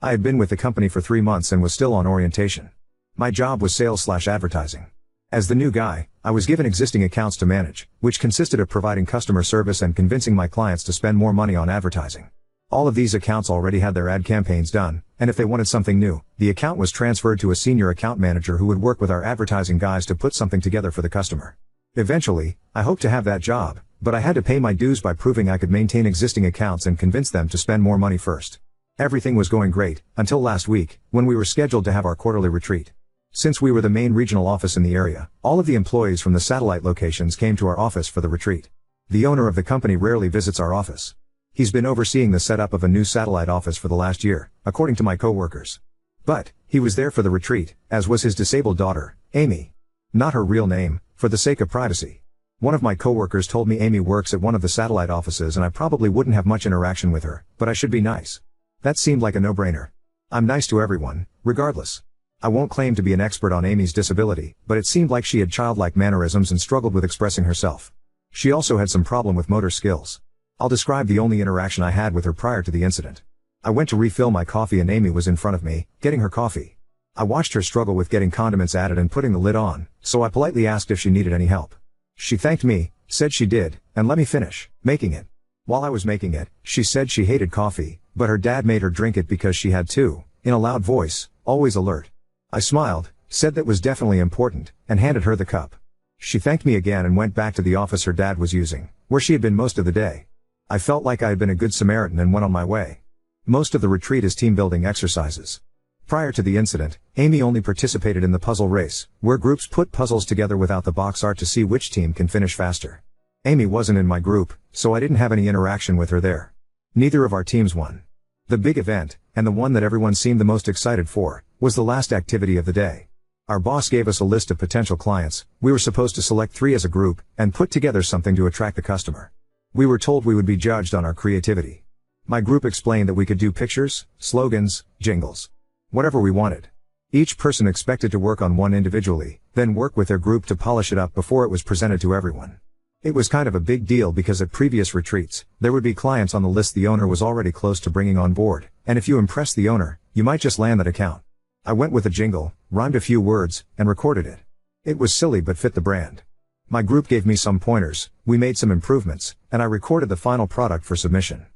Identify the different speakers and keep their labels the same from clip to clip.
Speaker 1: I had been with the company for 3 months and was still on orientation. My job was sales/advertising. As the new guy, I was given existing accounts to manage, which consisted of providing customer service and convincing my clients to spend more money on advertising. All of these accounts already had their ad campaigns done, and if they wanted something new, the account was transferred to a senior account manager who would work with our advertising guys to put something together for the customer. Eventually, I hoped to have that job, but I had to pay my dues by proving I could maintain existing accounts and convince them to spend more money first. Everything was going great, until last week, when we were scheduled to have our quarterly retreat. Since we were the main regional office in the area, all of the employees from the satellite locations came to our office for the retreat. The owner of the company rarely visits our office. He's been overseeing the setup of a new satellite office for the last year, according to my coworkers. But, he was there for the retreat, as was his disabled daughter, Amy. Not her real name, for the sake of privacy. One of my coworkers told me Amy works at one of the satellite offices and I probably wouldn't have much interaction with her, but I should be nice. That seemed like a no-brainer. I'm nice to everyone, regardless. I won't claim to be an expert on Amy's disability, but it seemed like she had childlike mannerisms and struggled with expressing herself. She also had some problem with motor skills. I'll describe the only interaction I had with her prior to the incident. I went to refill my coffee and Amy was in front of me, getting her coffee. I watched her struggle with getting condiments added and putting the lid on, so I politely asked if she needed any help. She thanked me, said she did, and let me finish making it. While I was making it, she said she hated coffee, but her dad made her drink it because she had to, in a loud voice, always alert. I smiled, said that was definitely important, and handed her the cup. She thanked me again and went back to the office her dad was using, where she had been most of the day. I felt like I had been a good Samaritan and went on my way. Most of the retreat is team building exercises. Prior to the incident, Amy only participated in the puzzle race, where groups put puzzles together without the box art to see which team can finish faster. Amy wasn't in my group, so I didn't have any interaction with her there. Neither of our teams won. The big event, and the one that everyone seemed the most excited for, was the last activity of the day. Our boss gave us a list of potential clients. We were supposed to select 3 as a group, and put together something to attract the customer. We were told we would be judged on our creativity. My group explained that we could do pictures, slogans, jingles. Whatever we wanted. Each person expected to work on one individually, then work with their group to polish it up before it was presented to everyone. It was kind of a big deal because at previous retreats, there would be clients on the list the owner was already close to bringing on board, and if you impressed the owner, you might just land that account. I went with a jingle, rhymed a few words, and recorded it. It was silly but fit the brand. My group gave me some pointers, we made some improvements, and I recorded the final product for submission.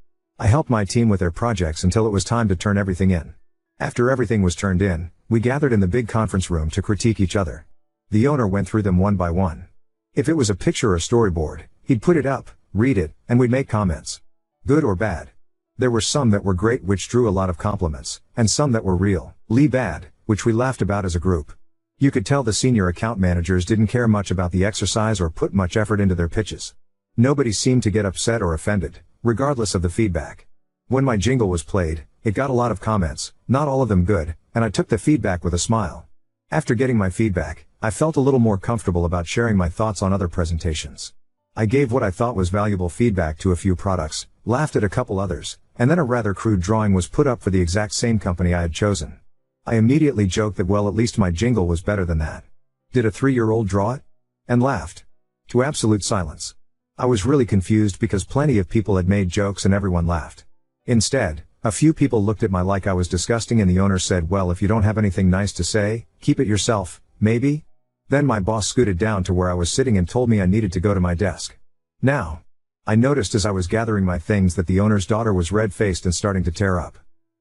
Speaker 1: I helped my team with their projects until it was time to turn everything in. After everything was turned in, we gathered in the big conference room to critique each other. The owner went through them one by one. If it was a picture or storyboard, he'd put it up, read it, and we'd make comments. Good or bad. There were some that were great which drew a lot of compliments, and some that were really bad, which we laughed about as a group. You could tell the senior account managers didn't care much about the exercise or put much effort into their pitches. Nobody seemed to get upset or offended, regardless of the feedback. When my jingle was played, it got a lot of comments, not all of them good, and I took the feedback with a smile. After getting my feedback, I felt a little more comfortable about sharing my thoughts on other presentations. I gave what I thought was valuable feedback to a few products, laughed at a couple others, and then a rather crude drawing was put up for the exact same company I had chosen. I immediately joked that well at least my jingle was better than that. Did a 3-year-old draw it? And laughed. To absolute silence. I was really confused because plenty of people had made jokes and everyone laughed. Instead, a few people looked at me like I was disgusting and the owner said, well, if you don't have anything nice to say, keep it yourself, maybe? Then my boss scooted down to where I was sitting and told me I needed to go to my desk. Now, I noticed as I was gathering my things that the owner's daughter was red-faced and starting to tear up.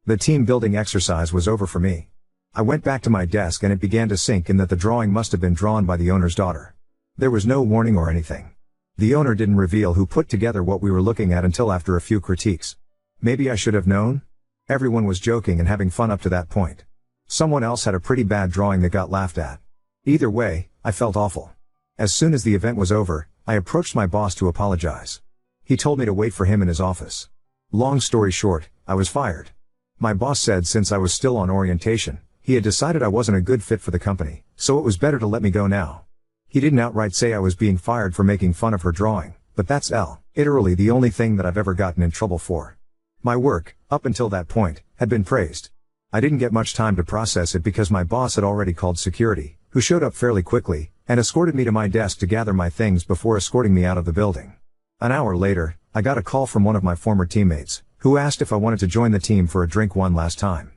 Speaker 1: The team building exercise was over for me. I went back to my desk and it began to sink in that the drawing must have been drawn by the owner's daughter. There was no warning or anything. The owner didn't reveal who put together what we were looking at until after a few critiques. Maybe I should have known? Everyone was joking and having fun up to that point. Someone else had a pretty bad drawing that got laughed at. Either way, I felt awful. As soon as the event was over, I approached my boss to apologize. He told me to wait for him in his office. Long story short, I was fired. My boss said since I was still on orientation, he had decided I wasn't a good fit for the company, so it was better to let me go now. He didn't outright say I was being fired for making fun of her drawing, but that's literally the only thing that I've ever gotten in trouble for. My work, up until that point, had been praised. I didn't get much time to process it because my boss had already called security, who showed up fairly quickly, and escorted me to my desk to gather my things before escorting me out of the building. An hour later, I got a call from one of my former teammates, who asked if I wanted to join the team for a drink one last time.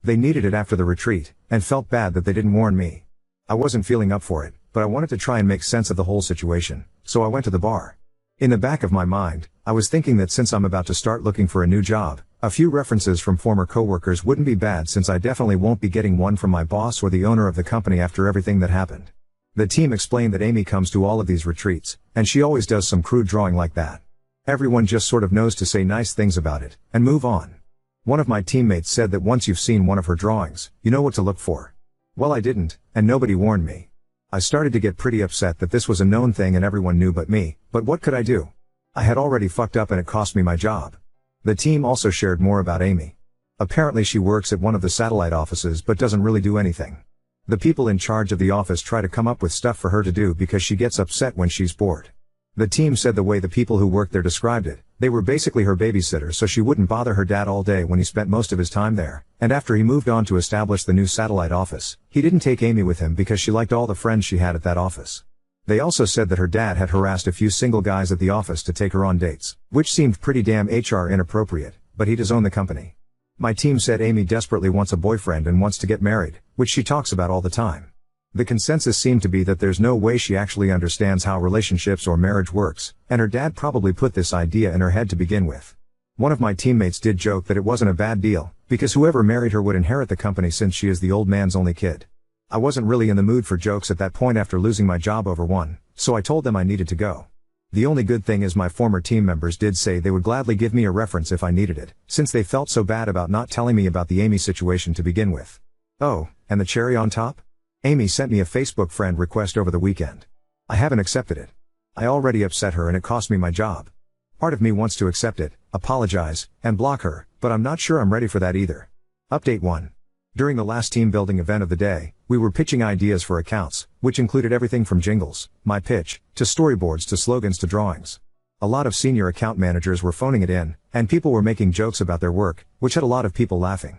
Speaker 1: They needed it after the retreat, and felt bad that they didn't warn me. I wasn't feeling up for it, but I wanted to try and make sense of the whole situation, so I went to the bar. In the back of my mind, I was thinking that since I'm about to start looking for a new job, a few references from former coworkers wouldn't be bad, since I definitely won't be getting one from my boss or the owner of the company after everything that happened. The team explained that Amy comes to all of these retreats, and she always does some crude drawing like that. Everyone just sort of knows to say nice things about it, and move on. One of my teammates said that once you've seen one of her drawings, you know what to look for. Well, I didn't, and nobody warned me. I started to get pretty upset that this was a known thing and everyone knew but me, but what could I do? I had already fucked up and it cost me my job. The team also shared more about Amy. Apparently she works at one of the satellite offices but doesn't really do anything. The people in charge of the office try to come up with stuff for her to do because she gets upset when she's bored. The team said the way the people who worked there described it, they were basically her babysitter so she wouldn't bother her dad all day when he spent most of his time there, and after he moved on to establish the new satellite office, he didn't take Amy with him because she liked all the friends she had at that office. They also said that her dad had harassed a few single guys at the office to take her on dates, which seemed pretty damn HR inappropriate, but he does own the company. My team said Amy desperately wants a boyfriend and wants to get married, which she talks about all the time. The consensus seemed to be that there's no way she actually understands how relationships or marriage works, and her dad probably put this idea in her head to begin with. One of my teammates did joke that it wasn't a bad deal, because whoever married her would inherit the company since she is the old man's only kid. I wasn't really in the mood for jokes at that point after losing my job over one, so I told them I needed to go. The only good thing is my former team members did say they would gladly give me a reference if I needed it, since they felt so bad about not telling me about the Amy situation to begin with. Oh, and the cherry on top? Amy sent me a Facebook friend request over the weekend. I haven't accepted it. I already upset her and it cost me my job. Part of me wants to accept it, apologize, and block her, but I'm not sure I'm ready for that either. Update 1. During the last team building event of the day, we were pitching ideas for accounts, which included everything from jingles, my pitch, to storyboards to slogans to drawings. A lot of senior account managers were phoning it in, and people were making jokes about their work, which had a lot of people laughing.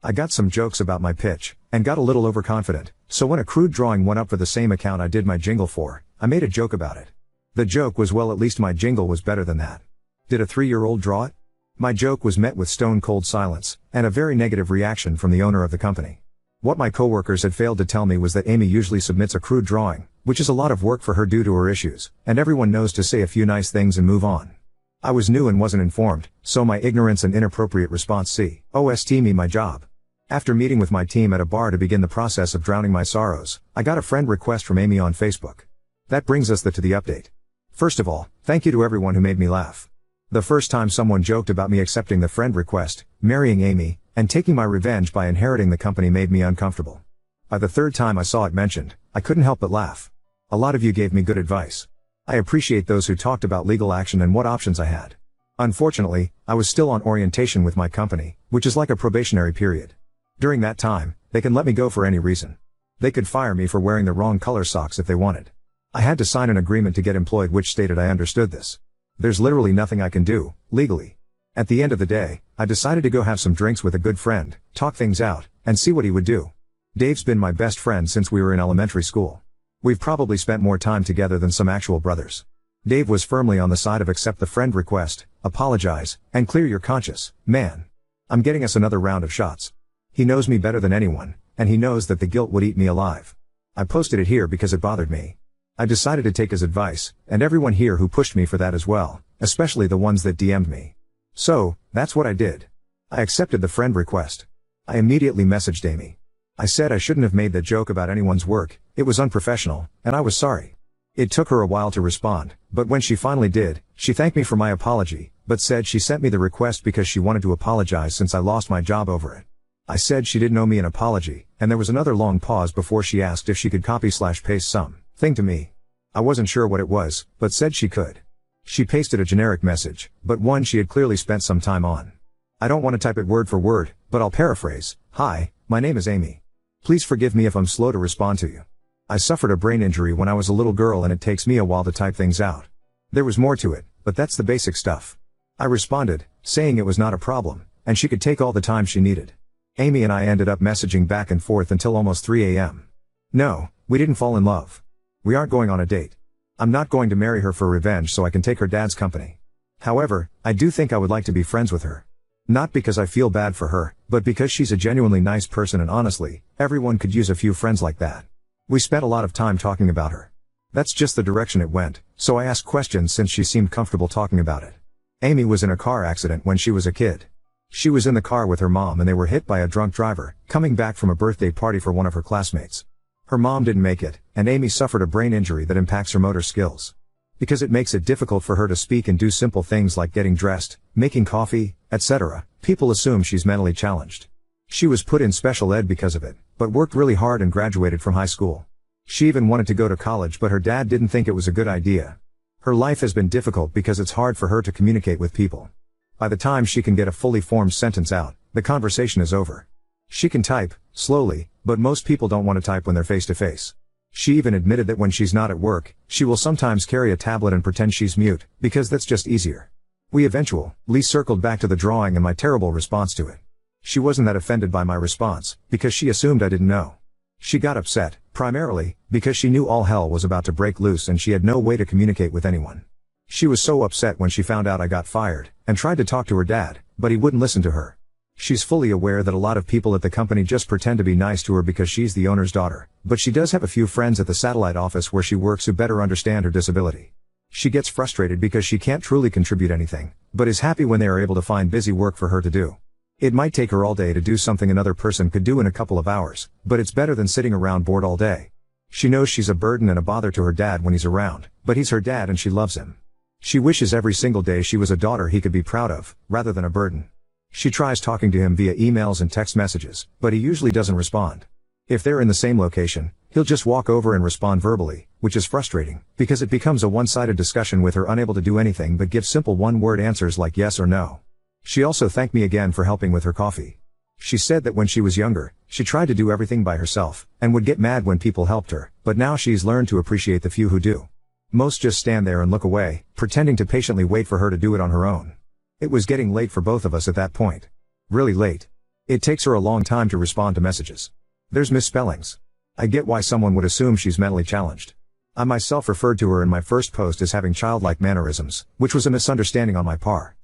Speaker 1: I got some jokes about my pitch, and got a little overconfident, so when a crude drawing went up for the same account I did my jingle for, I made a joke about it. The joke was, well, at least my jingle was better than that. Did a 3-year-old draw it? My joke was met with stone cold silence, and a very negative reaction from the owner of the company. What my coworkers had failed to tell me was that Amy usually submits a crude drawing, which is a lot of work for her due to her issues, and everyone knows to say a few nice things and move on. I was new and wasn't informed, so my ignorance and inappropriate response cost me my job. After meeting with my team at a bar to begin the process of drowning my sorrows, I got a friend request from Amy on Facebook. That brings us to the update. First of all, thank you to everyone who made me laugh. The first time someone joked about me accepting the friend request, marrying Amy, and taking my revenge by inheriting the company made me uncomfortable. By the third time I saw it mentioned, I couldn't help but laugh. A lot of you gave me good advice. I appreciate those who talked about legal action and what options I had. Unfortunately, I was still on orientation with my company, which is like a probationary period. During that time, they can let me go for any reason. They could fire me for wearing the wrong color socks if they wanted. I had to sign an agreement to get employed which stated I understood this. There's literally nothing I can do, legally. At the end of the day, I decided to go have some drinks with a good friend, talk things out, and see what he would do. Dave's been my best friend since we were in elementary school. We've probably spent more time together than some actual brothers. Dave was firmly on the side of accept the friend request, apologize, and clear your conscience, man. I'm getting us another round of shots. He knows me better than anyone, and he knows that the guilt would eat me alive. I posted it here because it bothered me. I decided to take his advice, and everyone here who pushed me for that as well, especially the ones that DM'd me. So, that's what I did. I accepted the friend request. I immediately messaged Amy. I said I shouldn't have made that joke about anyone's work, it was unprofessional, and I was sorry. It took her a while to respond, but when she finally did, she thanked me for my apology, but said she sent me the request because she wanted to apologize since I lost my job over it. I said she didn't owe me an apology, and there was another long pause before she asked if she could copy/paste something to me. I wasn't sure what it was, but said she could. She pasted a generic message, but one she had clearly spent some time on. I don't want to type it word for word, but I'll paraphrase. Hi, my name is Amy. Please forgive me if I'm slow to respond to you. I suffered a brain injury when I was a little girl and it takes me a while to type things out. There was more to it, but that's the basic stuff. I responded, saying it was not a problem, and she could take all the time she needed. Amy and I ended up messaging back and forth until almost 3 a.m. No, we didn't fall in love. We aren't going on a date. I'm not going to marry her for revenge so I can take her dad's company. However, I do think I would like to be friends with her. Not because I feel bad for her, but But because she's a genuinely nice person and honestly, everyone could use a few friends like that. We spent a lot of time talking about her. That's just the direction it went, so I asked questions since she seemed comfortable talking about it. Amy was in a car accident when she was a kid. She was in the car with her mom and they were hit by a drunk driver, coming back from a birthday party for one of her classmates. Her mom didn't make it, and Amy suffered a brain injury that impacts her motor skills. Because it makes it difficult for her to speak and do simple things like getting dressed, making coffee, etc., people assume she's mentally challenged. She was put in special ed because of it, but worked really hard and graduated from high school. She even wanted to go to college, but her dad didn't think it was a good idea. Her life has been difficult because it's hard for her to communicate with people. By the time she can get a fully formed sentence out, the conversation is over. She can type, slowly, but most people don't want to type when they're face to face. She even admitted that when she's not at work, she will sometimes carry a tablet and pretend she's mute, because that's just easier. We eventually circled back to the drawing and my terrible response to it. She wasn't that offended by my response, because she assumed I didn't know. She got upset, primarily, because she knew all hell was about to break loose and she had no way to communicate with anyone. She was so upset when she found out I got fired, and tried to talk to her dad, but he wouldn't listen to her. She's fully aware that a lot of people at the company just pretend to be nice to her because she's the owner's daughter, but she does have a few friends at the satellite office where she works who better understand her disability. She gets frustrated because she can't truly contribute anything, but is happy when they are able to find busy work for her to do. It might take her all day to do something another person could do in a couple of hours, but it's better than sitting around bored all day. She knows she's a burden and a bother to her dad when he's around, but he's her dad and she loves him. She wishes every single day she was a daughter he could be proud of, rather than a burden. She tries talking to him via emails and text messages, but he usually doesn't respond. If they're in the same location, he'll just walk over and respond verbally, which is frustrating, because it becomes a one-sided discussion with her unable to do anything but give simple one-word answers like yes or no. She also thanked me again for helping with her coffee. She said that when she was younger, she tried to do everything by herself, and would get mad when people helped her, but now she's learned to appreciate the few who do. Most just stand there and look away, pretending to patiently wait for her to do it on her own. It was getting late for both of us at that point. Really late. It takes her a long time to respond to messages. There's misspellings. I get why someone would assume she's mentally challenged. I myself referred to her in my first post as having childlike mannerisms, which was a misunderstanding on my part.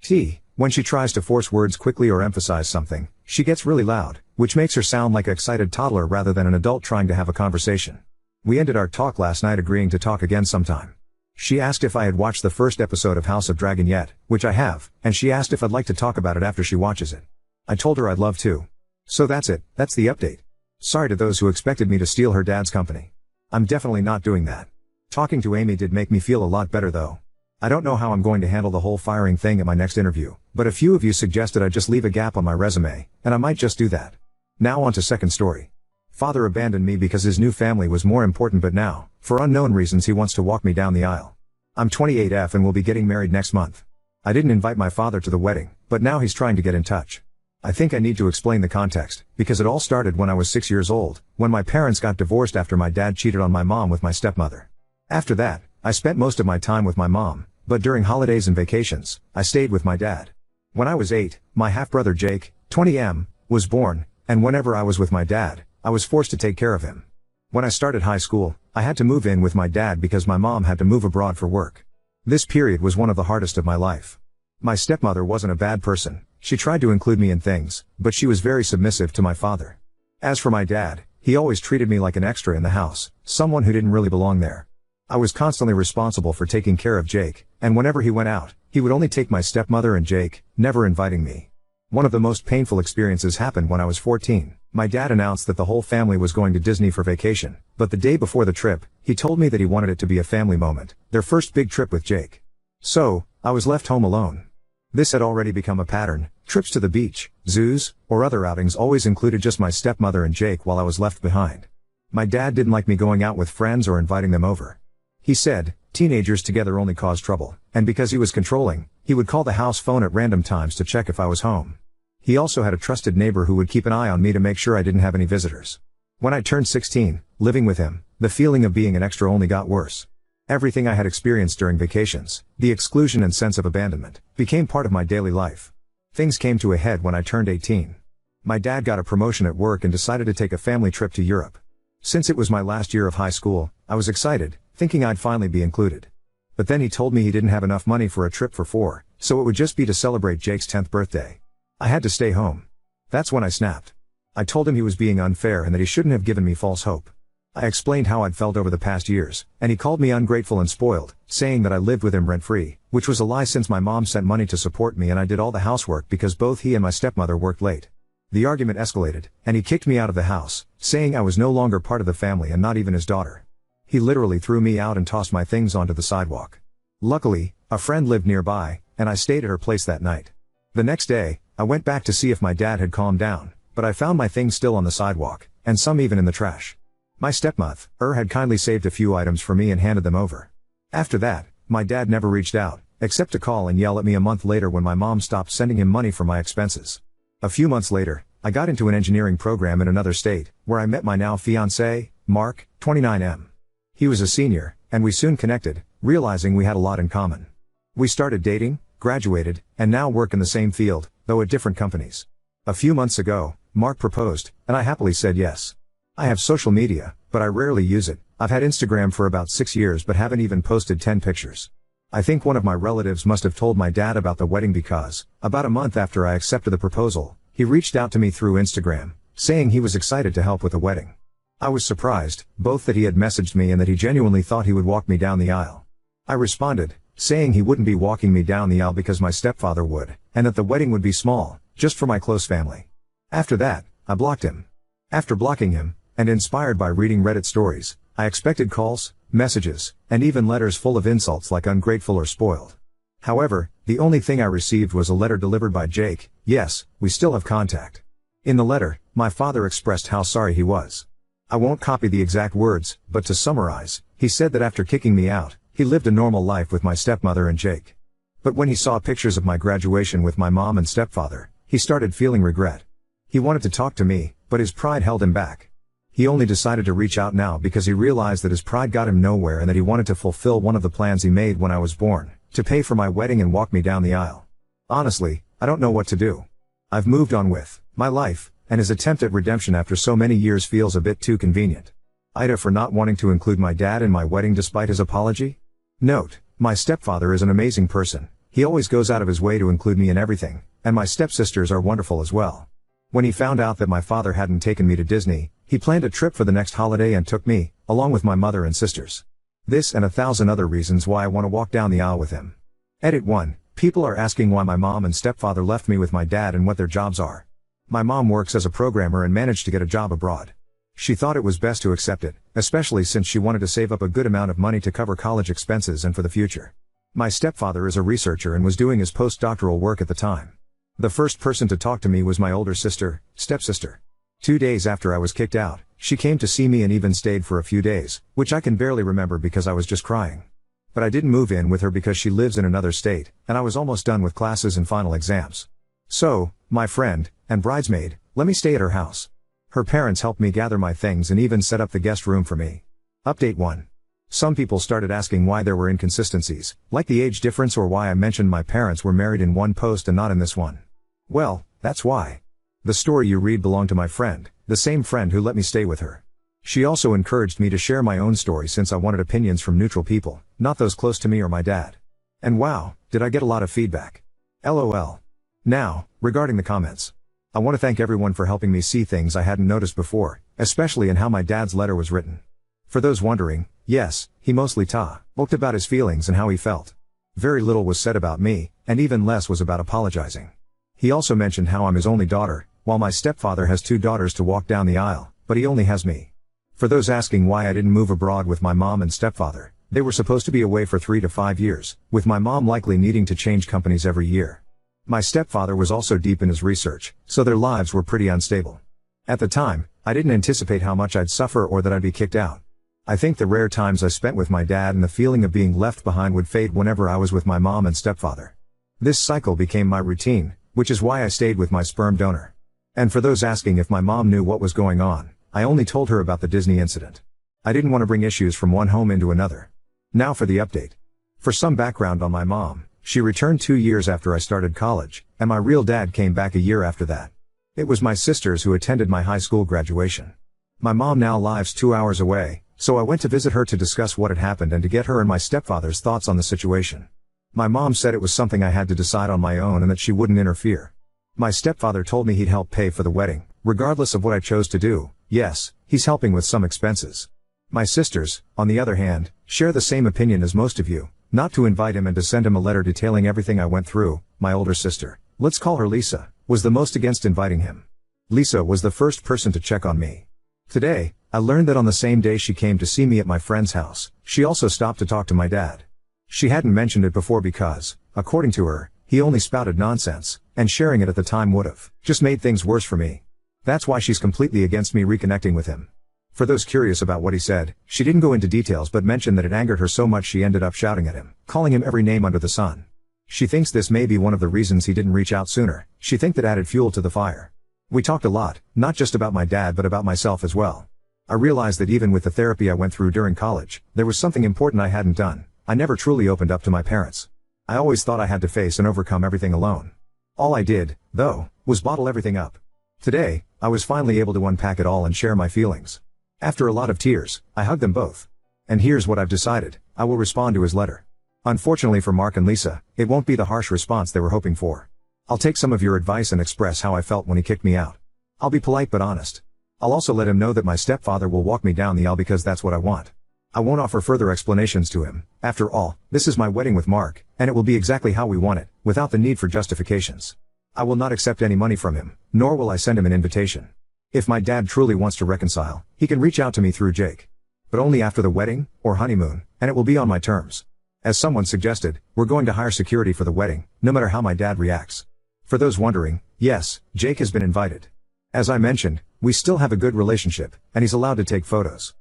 Speaker 1: When she tries to force words quickly or emphasize something, she gets really loud, which makes her sound like an excited toddler rather than an adult trying to have a conversation. We ended our talk last night agreeing to talk again sometime. She asked if I had watched the first episode of House of Dragon yet, which I have, and she asked if I'd like to talk about it after she watches it. I told her I'd love to. So that's it, that's the update. Sorry to those who expected me to steal her dad's company. I'm definitely not doing that. Talking to Amy did make me feel a lot better though. I don't know how I'm going to handle the whole firing thing at my next interview, but a few of you suggested I just leave a gap on my resume, and I might just do that. Now on to second story. Father abandoned me because his new family was more important, but now, for unknown reasons, he wants to walk me down the aisle. I'm 28F and will be getting married next month. I didn't invite my father to the wedding, but now he's trying to get in touch. I think I need to explain the context, because it all started when I was 6 years old, when my parents got divorced after my dad cheated on my mom with my stepmother. After that, I spent most of my time with my mom, but during holidays and vacations, I stayed with my dad. When I was 8, my half-brother Jake, 20M, was born, and whenever I was with my dad, I was forced to take care of him. When I started high school, I had to move in with my dad because my mom had to move abroad for work. This period was one of the hardest of my life. My stepmother wasn't a bad person, she tried to include me in things, but she was very submissive to my father. As for my dad, he always treated me like an extra in the house, someone who didn't really belong there. I was constantly responsible for taking care of Jake, and whenever he went out, he would only take my stepmother and Jake, never inviting me. One of the most painful experiences happened when I was 14. My dad announced that the whole family was going to Disney for vacation, but the day before the trip, he told me that he wanted it to be a family moment, their first big trip with Jake. So, I was left home alone. This had already become a pattern. Trips to the beach, zoos, or other outings always included just my stepmother and Jake while I was left behind. My dad didn't like me going out with friends or inviting them over. He said, teenagers together only cause trouble, and because he was controlling, he would call the house phone at random times to check if I was home. He also had a trusted neighbor who would keep an eye on me to make sure I didn't have any visitors. When I turned 16, living with him, the feeling of being an extra only got worse. Everything I had experienced during vacations, the exclusion and sense of abandonment, became part of my daily life. Things came to a head when I turned 18. My dad got a promotion at work and decided to take a family trip to Europe. Since it was my last year of high school, I was excited, thinking I'd finally be included. But then he told me he didn't have enough money for a trip for 4, so it would just be to celebrate Jake's 10th birthday. I had to stay home. That's when I snapped. I told him he was being unfair and that he shouldn't have given me false hope. I explained how I'd felt over the past years, and he called me ungrateful and spoiled, saying that I lived with him rent-free, which was a lie since my mom sent money to support me and I did all the housework because both he and my stepmother worked late. The argument escalated, and he kicked me out of the house, saying I was no longer part of the family and not even his daughter. He literally threw me out and tossed my things onto the sidewalk. Luckily, a friend lived nearby, and I stayed at her place that night. The next day, I went back to see if my dad had calmed down, but I found my things still on the sidewalk, and some even in the trash. My stepmother had kindly saved a few items for me and handed them over. After that, my dad never reached out, except to call and yell at me a month later when my mom stopped sending him money for my expenses. A few months later, I got into an engineering program in another state, where I met my now fiancé, Mark, 29M. He was a senior, and we soon connected, realizing we had a lot in common. We started dating, graduated, and now work in the same field, though at different companies. A few months ago, Mark proposed, and I happily said yes. I have social media, but I rarely use it. I've had Instagram for about 6 years but haven't even posted 10 pictures. I think one of my relatives must have told my dad about the wedding because, about a month after I accepted the proposal, he reached out to me through Instagram, saying he was excited to help with the wedding. I was surprised, both that he had messaged me and that he genuinely thought he would walk me down the aisle. I responded, saying he wouldn't be walking me down the aisle because my stepfather would, and that the wedding would be small, just for my close family. After that, I blocked him. After blocking him, and inspired by reading Reddit stories, I expected calls, messages, and even letters full of insults like ungrateful or spoiled. However, the only thing I received was a letter delivered by Jake. Yes, we still have contact. In the letter, my father expressed how sorry he was. I won't copy the exact words, but to summarize, he said that after kicking me out, he lived a normal life with my stepmother and Jake. But when he saw pictures of my graduation with my mom and stepfather, he started feeling regret. He wanted to talk to me, but his pride held him back. He only decided to reach out now because he realized that his pride got him nowhere and that he wanted to fulfill one of the plans he made when I was born, to pay for my wedding and walk me down the aisle. Honestly, I don't know what to do. I've moved on with my life, and his attempt at redemption after so many years feels a bit too convenient. Ida for not wanting to include my dad in my wedding despite his apology? Note, my stepfather is an amazing person. He always goes out of his way to include me in everything, and my stepsisters are wonderful as well. When he found out that my father hadn't taken me to Disney, he planned a trip for the next holiday and took me, along with my mother and sisters. This and 1,000 other reasons why I want to walk down the aisle with him. Edit 1. People are asking why my mom and stepfather left me with my dad and what their jobs are. My mom works as a programmer and managed to get a job abroad. She thought it was best to accept it, especially since she wanted to save up a good amount of money to cover college expenses and for the future. My stepfather is a researcher and was doing his postdoctoral work at the time. The first person to talk to me was my older sister, stepsister. 2 days after I was kicked out, she came to see me and even stayed for a few days, which I can barely remember because I was just crying. But I didn't move in with her because she lives in another state, and I was almost done with classes and final exams. So, my friend, and bridesmaid, let me stay at her house. Her parents helped me gather my things and even set up the guest room for me. Update 1. Some people started asking why there were inconsistencies, like the age difference or why I mentioned my parents were married in one post and not in this one. Well, that's why. The story you read belonged to my friend, the same friend who let me stay with her. She also encouraged me to share my own story since I wanted opinions from neutral people, not those close to me or my dad. And wow, did I get a lot of feedback. LOL. Now, regarding the comments. I want to thank everyone for helping me see things I hadn't noticed before, especially in how my dad's letter was written. For those wondering, yes, he mostly talked about his feelings and how he felt. Very little was said about me, and even less was about apologizing. He also mentioned how I'm his only daughter, while my stepfather has 2 daughters to walk down the aisle, but he only has me. For those asking why I didn't move abroad with my mom and stepfather, they were supposed to be away for 3 to 5 years, with my mom likely needing to change companies every year. My stepfather was also deep in his research, so their lives were pretty unstable. At the time, I didn't anticipate how much I'd suffer or that I'd be kicked out. I think the rare times I spent with my dad and the feeling of being left behind would fade whenever I was with my mom and stepfather. This cycle became my routine, which is why I stayed with my sperm donor. And for those asking if my mom knew what was going on, I only told her about the Disney incident. I didn't want to bring issues from one home into another. Now for the update. For some background on my mom, she returned 2 years after I started college, and my real dad came back a year after that. It was my sisters who attended my high school graduation. My mom now lives 2 hours away, so I went to visit her to discuss what had happened and to get her and my stepfather's thoughts on the situation. My mom said it was something I had to decide on my own and that she wouldn't interfere. My stepfather told me he'd help pay for the wedding, regardless of what I chose to do. Yes, he's helping with some expenses. My sisters, on the other hand, share the same opinion as most of you, not to invite him and to send him a letter detailing everything I went through. My older sister, let's call her Lisa, was the most against inviting him. Lisa was the first person to check on me. Today, I learned that on the same day she came to see me at my friend's house, she also stopped to talk to my dad. She hadn't mentioned it before because, according to her, he only spouted nonsense, and sharing it at the time would've just made things worse for me. That's why she's completely against me reconnecting with him. For those curious about what he said, she didn't go into details but mentioned that it angered her so much she ended up shouting at him, calling him every name under the sun. She thinks this may be one of the reasons he didn't reach out sooner. She thinks that added fuel to the fire. We talked a lot, not just about my dad but about myself as well. I realized that even with the therapy I went through during college, there was something important I hadn't done. I never truly opened up to my parents. I always thought I had to face and overcome everything alone. All I did, though, was bottle everything up. Today, I was finally able to unpack it all and share my feelings. After a lot of tears, I hugged them both. And here's what I've decided: I will respond to his letter. Unfortunately for Mark and Lisa, it won't be the harsh response they were hoping for. I'll take some of your advice and express how I felt when he kicked me out. I'll be polite but honest. I'll also let him know that my stepfather will walk me down the aisle because that's what I want. I won't offer further explanations to him. After all, this is my wedding with Mark, and it will be exactly how we want it, without the need for justifications. I will not accept any money from him, nor will I send him an invitation. If my dad truly wants to reconcile, he can reach out to me through Jake. But only after the wedding, or honeymoon, and it will be on my terms. As someone suggested, we're going to hire security for the wedding, no matter how my dad reacts. For those wondering, yes, Jake has been invited. As I mentioned, we still have a good relationship, and he's allowed to take photos.